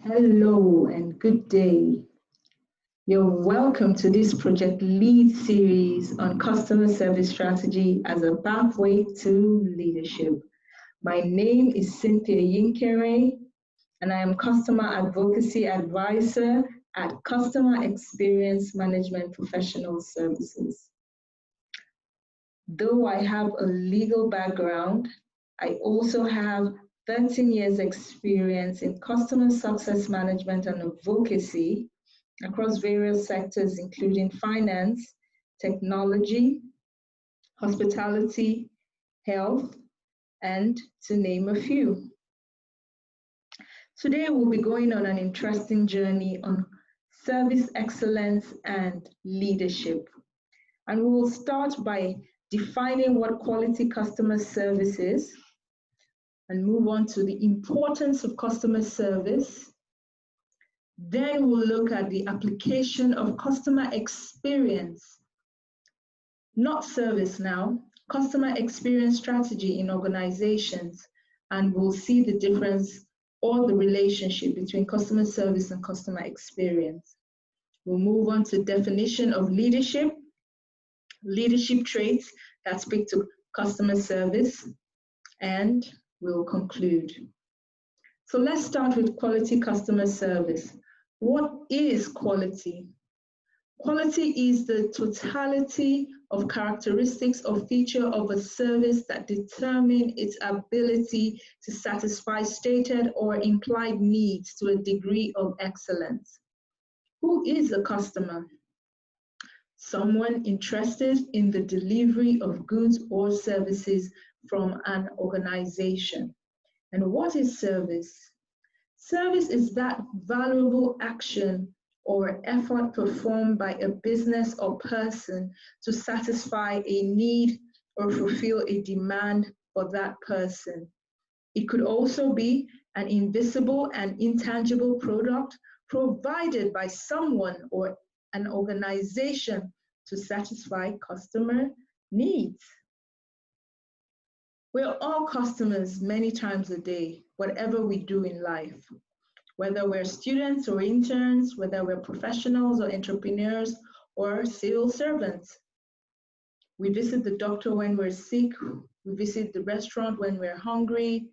Hello and good day. You're welcome to this Project Lead series on customer service strategy as a pathway to leadership. My name is Cynthia Yinkere, and I am Customer Advocacy Advisor at Customer Experience Management Professional Services. Though I have a legal background, I also have 13 years experience in customer success management and advocacy across various sectors, including finance, technology, hospitality, health, and to name a few. Today, we'll be going on an interesting journey on service excellence and leadership. And we will start by defining what quality customer service is, and move on to the importance of customer service. Then we'll look at the application of customer experience, not service now, customer experience strategy in organizations, and we'll see the difference or the relationship between customer service and customer experience. We'll move on to definition of leadership traits that speak to customer service, and we'll conclude. So let's start with quality customer service. What is quality? Quality is the totality of characteristics or feature of a service that determine its ability to satisfy stated or implied needs to a degree of excellence. Who is a customer? Someone interested in the delivery of goods or services from an organization. And what is service? Service is that valuable action or effort performed by a business or person to satisfy a need or fulfill a demand for that person. It could also be an invisible and intangible product provided by someone or an organization to satisfy customer needs. We're all customers many times a day, whatever we do in life. Whether we're students or interns, whether we're professionals or entrepreneurs or civil servants. We visit the doctor when we're sick, we visit the restaurant when we're hungry,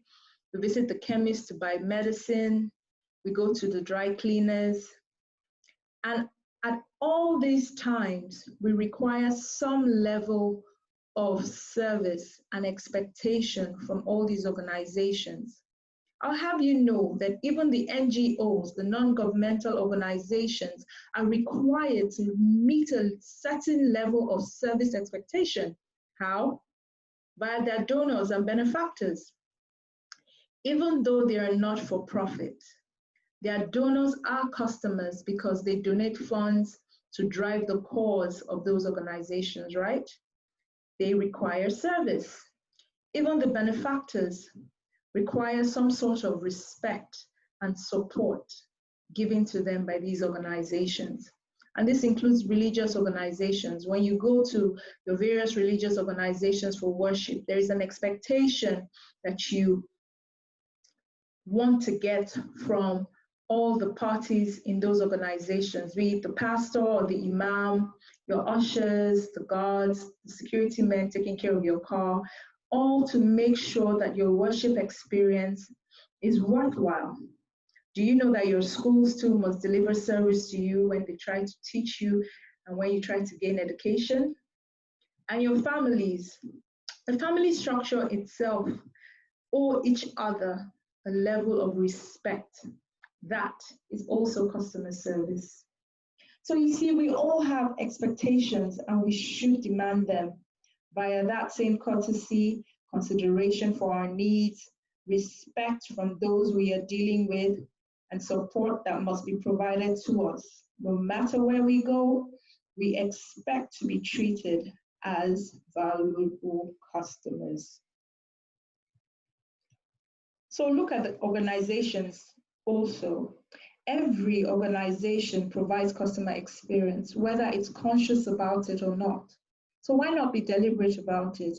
we visit the chemist to buy medicine, we go to the dry cleaners. And at all these times, we require some level of service and expectation from all these organizations. I'll have you know that even the NGOs, the non-governmental organizations, are required to meet a certain level of service expectation. How? Via their donors and benefactors. Even though they are not for profit, their donors are customers because they donate funds to drive the cause of those organizations, right? They require service. Even the benefactors require some sort of respect and support given to them by these organizations. And this includes religious organizations. When you go to the various religious organizations for worship, there is an expectation that you want to get from all the parties in those organizations, be it the pastor or the imam, your ushers, the guards, the security men taking care of your car, all to make sure that your worship experience is worthwhile. Do you know that your schools too must deliver service to you when they try to teach you and when you try to gain education? And your families, the family structure itself owe each other a level of respect. That is also customer service. So you see, we all have expectations and we should demand them via that same courtesy, consideration for our needs, respect from those we are dealing with, and support that must be provided to us. No matter where we go, we expect to be treated as valuable customers. So look at the organizations also. Every organization provides customer experience, whether it's conscious about it or not. So why not be deliberate about it?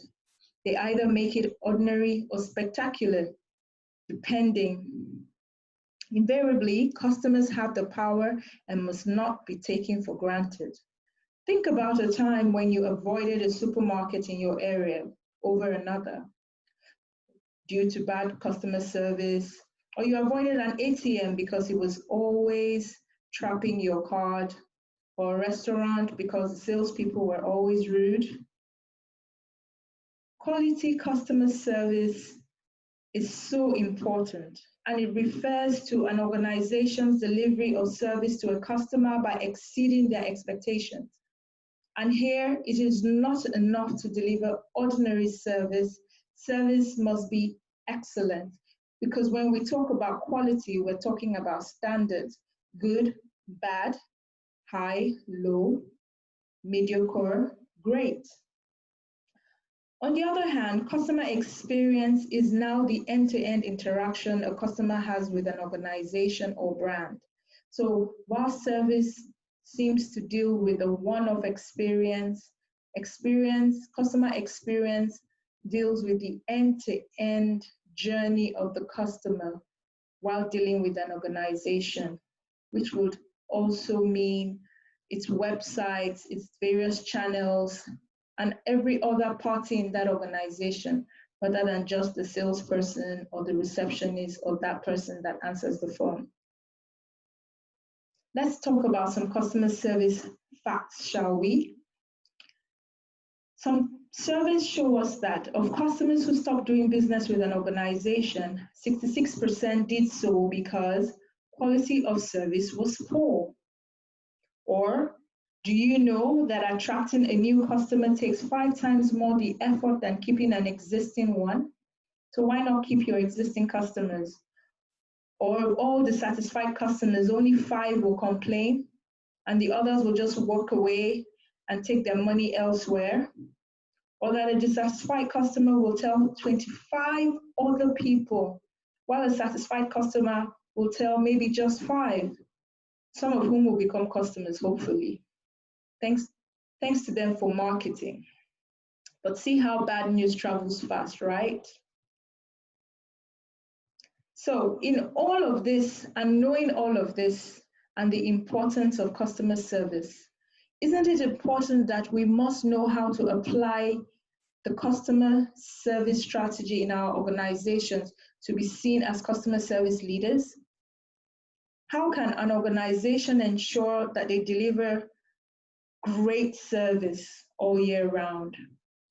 They either make it ordinary or spectacular, depending Invariably, customers have the power and must not be taken for granted. Think about a time when you avoided a supermarket in your area over another due to bad customer service, or you avoided an ATM because it was always trapping your card, or a restaurant because the salespeople were always rude. Quality customer service is so important, and it refers to an organization's delivery of service to a customer by exceeding their expectations. And here, it is not enough to deliver ordinary service. Service must be excellent, because when we talk about quality, we're talking about standards: good, bad, high, low, mediocre, great. On the other hand, customer experience is now the end-to-end interaction a customer has with an organization or brand. So while service seems to deal with the one-off experience, customer experience deals with the end-to-end journey of the customer while dealing with an organization, which would also mean its websites, its various channels, and every other party in that organization, rather than just the salesperson or the receptionist or that person that answers the phone. Let's talk about some customer service facts, shall we? Some surveys show us that of customers who stopped doing business with an organization, 66% did so because quality of service was poor. Or, do you know that attracting a new customer takes 5 times more the effort than keeping an existing one? So why not keep your existing customers? Or all the satisfied customers, only 5 will complain and the others will just walk away and take their money elsewhere? Or that a dissatisfied customer will tell 25 other people, while a satisfied customer will tell maybe just 5, some of whom will become customers, hopefully. Thanks to them for marketing. But see how bad news travels fast, right? So in all of this, and knowing all of this and the importance of customer service, isn't it important that we must know how to apply the customer service strategy in our organizations to be seen as customer service leaders? How can an organization ensure that they deliver great service all year round?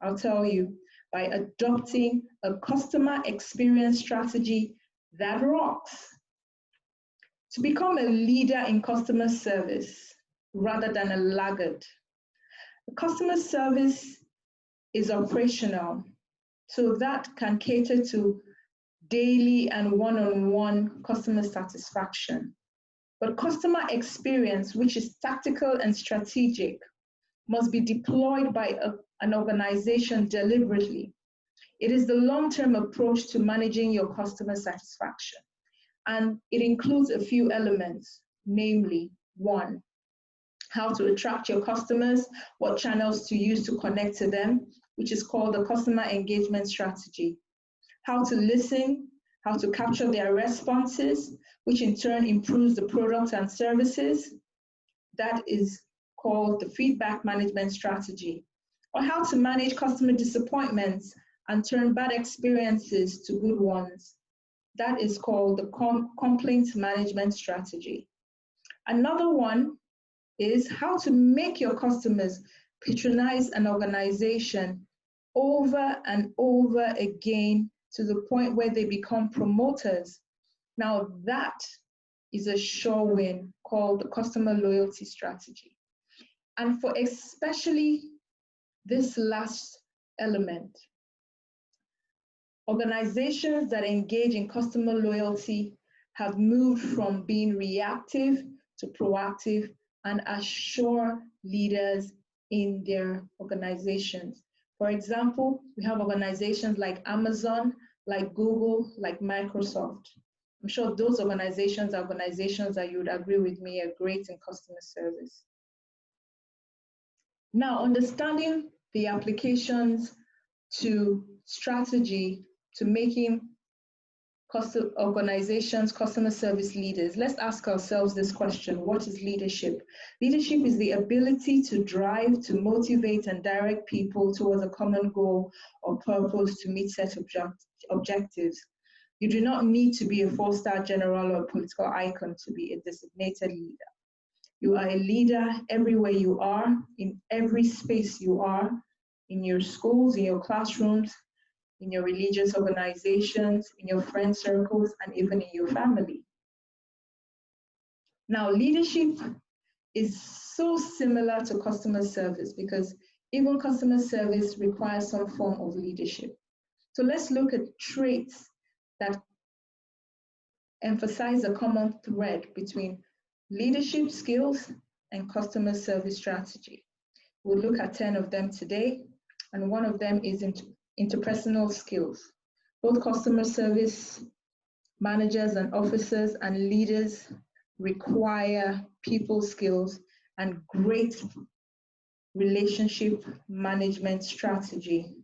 I'll tell you, by adopting a customer experience strategy that rocks. To become a leader in customer service rather than a laggard. Customer service is operational, so that can cater to daily and one-on-one customer satisfaction. But customer experience, which is tactical and strategic, must be deployed by an organization deliberately. It is the long-term approach to managing your customer satisfaction. And it includes a few elements, namely, 1, how to attract your customers, what channels to use to connect to them, which is called the customer engagement strategy. How to listen, how to capture their responses, which in turn improves the products and services. That is called the feedback management strategy. Or how to manage customer disappointments and turn bad experiences to good ones. That is called the complaint management strategy. Another one is how to make your customers patronize an organization over and over again to the point where they become promoters. Now that is a sure win called the customer loyalty strategy. And for especially this last element, organizations that engage in customer loyalty have moved from being reactive to proactive and are sure leaders in their organizations. For example, we have organizations like Amazon, like Google, like Microsoft. I'm sure those organizations are organizations that you would agree with me are great in customer service. Now, understanding the applications to strategy to making organizations, customer service leaders, let's ask ourselves this question: what is leadership? Leadership is the ability to drive, to motivate, and direct people towards a common goal or purpose to meet set objectives. You do not need to be a four-star general or political icon to be a designated leader. You are a leader everywhere you are, in every space you are, in your schools, in your classrooms, in your religious organizations, in your friend circles, and even in your family. Now, leadership is so similar to customer service because even customer service requires some form of leadership. So let's look at traits that emphasize a common thread between leadership skills and customer service strategy. We'll look at 10 of them today, and one of them is interpersonal skills. Both customer service managers and officers and leaders require people skills and great relationship management strategy.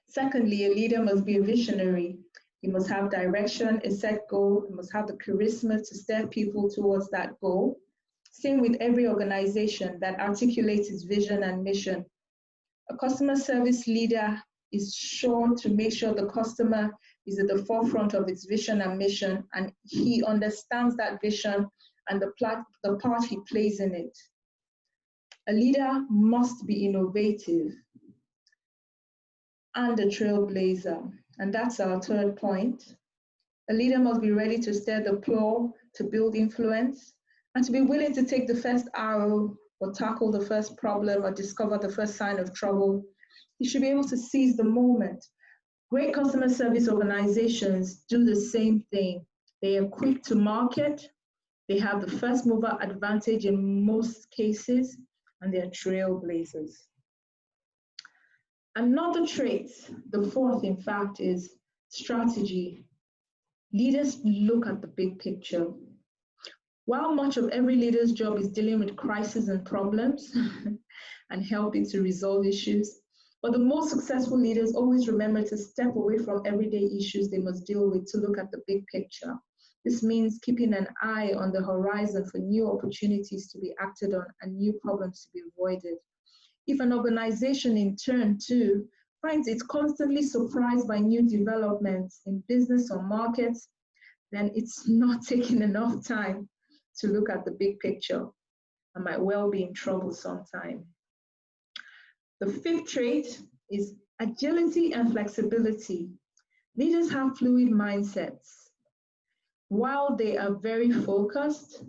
Secondly, a leader must be a visionary. He must have direction, a set goal. He must have the charisma to steer people towards that goal. Same with every organization that articulates its vision and mission. A customer service leader is sure to make sure the customer is at the forefront of its vision and mission, and he understands that vision and the part he plays in it. A leader must be innovative and a trailblazer, and that's our third point. A leader must be ready to stir the plow, to build influence, and to be willing to take the first arrow or tackle the first problem or discover the first sign of trouble. You should be able to seize the moment. Great customer service organizations do the same thing. They are quick to market, they have the first mover advantage in most cases, and they are trailblazers. Another trait, the fourth in fact, is strategy. Leaders look at the big picture. While much of every leader's job is dealing with crises and problems and helping to resolve issues, but the most successful leaders always remember to step away from everyday issues they must deal with to look at the big picture. This means keeping an eye on the horizon for new opportunities to be acted on and new problems to be avoided. If an organization in turn too finds it constantly surprised by new developments in business or markets, then it's not taking enough time to look at the big picture and might well be in trouble sometime. The fifth trait is agility and flexibility. Leaders have fluid mindsets. While they are very focused,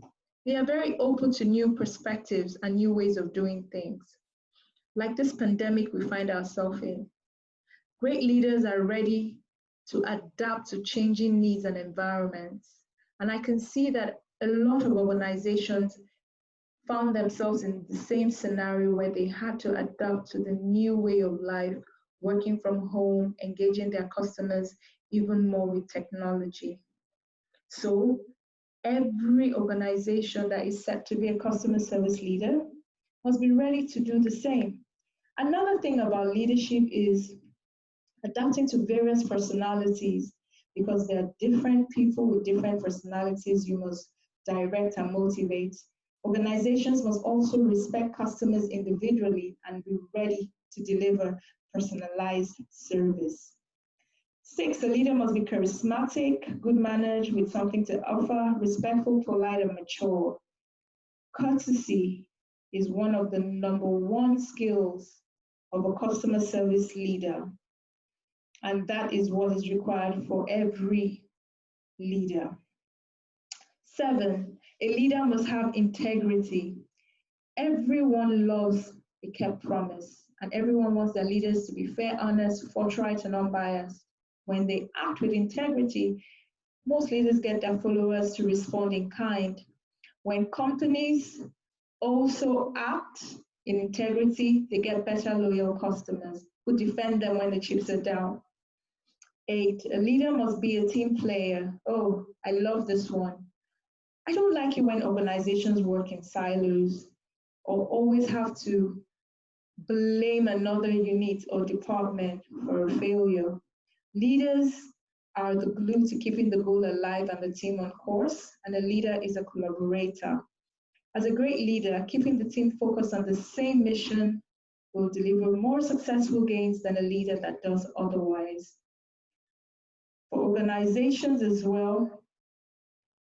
they are very open to new perspectives and new ways of doing things. Like this pandemic we find ourselves in, great leaders are ready to adapt to changing needs and environments. And I can see that a lot of organizations found themselves in the same scenario where they had to adapt to the new way of life, working from home, engaging their customers even more with technology. So every organization that is set to be a customer service leader must be ready to do the same. Another thing about leadership is adapting to various personalities, because there are different people with different personalities you must direct and motivate. Organizations must also respect customers individually and be ready to deliver personalized service. 6, a leader must be charismatic, good-mannered, with something to offer, respectful, polite, and mature. Courtesy is one of the #1 skills of a customer service leader, and that is what is required for every leader. 7, a leader must have integrity. Everyone loves a kept promise, and everyone wants their leaders to be fair, honest, forthright, and unbiased. When they act with integrity, most leaders get their followers to respond in kind. When companies also act in integrity, they get better loyal customers who defend them when the chips are down. 8, a leader must be a team player. Oh, I love this one. I don't like it when organizations work in silos or always have to blame another unit or department for a failure. Leaders are the glue to keeping the goal alive and the team on course, and a leader is a collaborator. As a great leader, keeping the team focused on the same mission will deliver more successful gains than a leader that does otherwise. For organizations as well,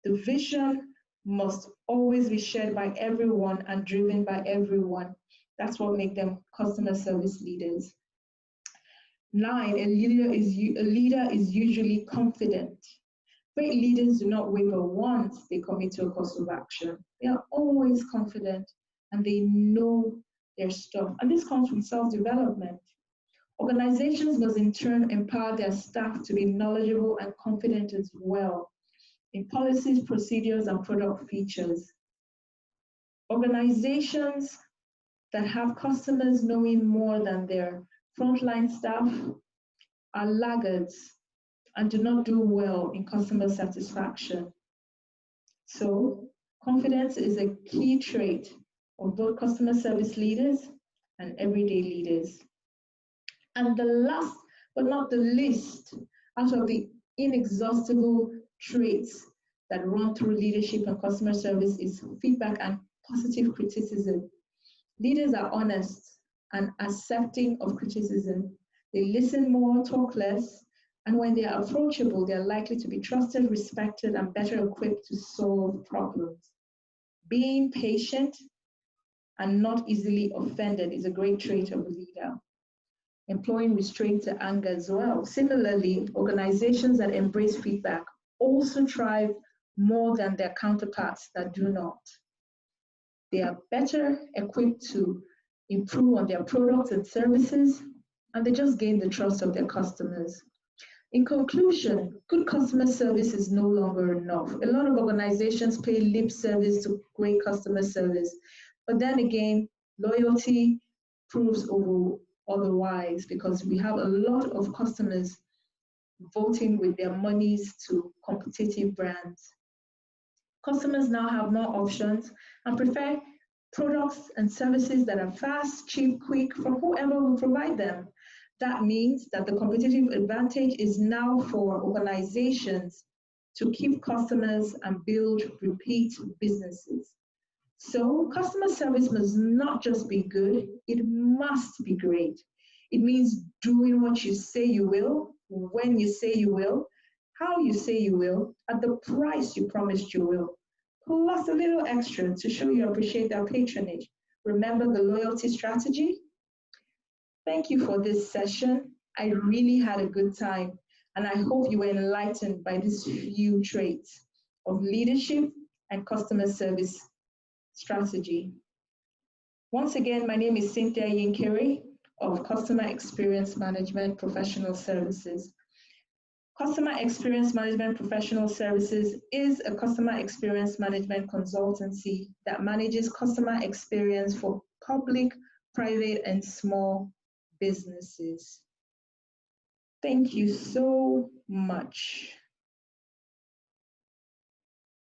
the vision must always be shared by everyone and driven by everyone. That's what makes them customer service leaders. 9, a leader is usually confident. Great leaders do not waver once they commit to a course of action. They are always confident and they know their stuff. And this comes from self-development. Organizations must in turn empower their staff to be knowledgeable and confident as well in policies, procedures, and product features. Organizations that have customers knowing more than their frontline staff are laggards and do not do well in customer satisfaction. So, confidence is a key trait of both customer service leaders and everyday leaders. And the last but not the least, out of the inexhaustible traits that run through leadership and customer service is feedback and positive criticism. Leaders are honest and accepting of criticism. They listen more, talk less, and when they are approachable, they are likely to be trusted, respected, and better equipped to solve problems. Being patient and not easily offended is a great trait of a leader. Employing restraint to anger as well. Similarly, organizations that embrace feedback also thrive more than their counterparts that do not. They are better equipped to improve on their products and services, and they just gain the trust of their customers. In conclusion, good customer service is no longer enough. A lot of organizations pay lip service to great customer service, but then again, loyalty proves otherwise because we have a lot of customers voting with their monies to competitive brands. Customers now have more options and prefer products and services that are fast, cheap, quick from whoever will provide them. That means that the competitive advantage is now for organizations to keep customers and build repeat businesses. So customer service must not just be good, it must be great. It means doing what you say you will, when you say you will, how you say you will, at the price you promised you will, plus a little extra to show you appreciate their patronage. Remember the loyalty strategy? Thank you for this session. I really had a good time, and I hope you were enlightened by these few traits of leadership and customer service strategy. Once again, my name is Cynthia Yinkere of Customer Experience Management Professional Services. Customer Experience Management Professional Services is a customer experience management consultancy that manages customer experience for public, private, and small businesses. Thank you so much.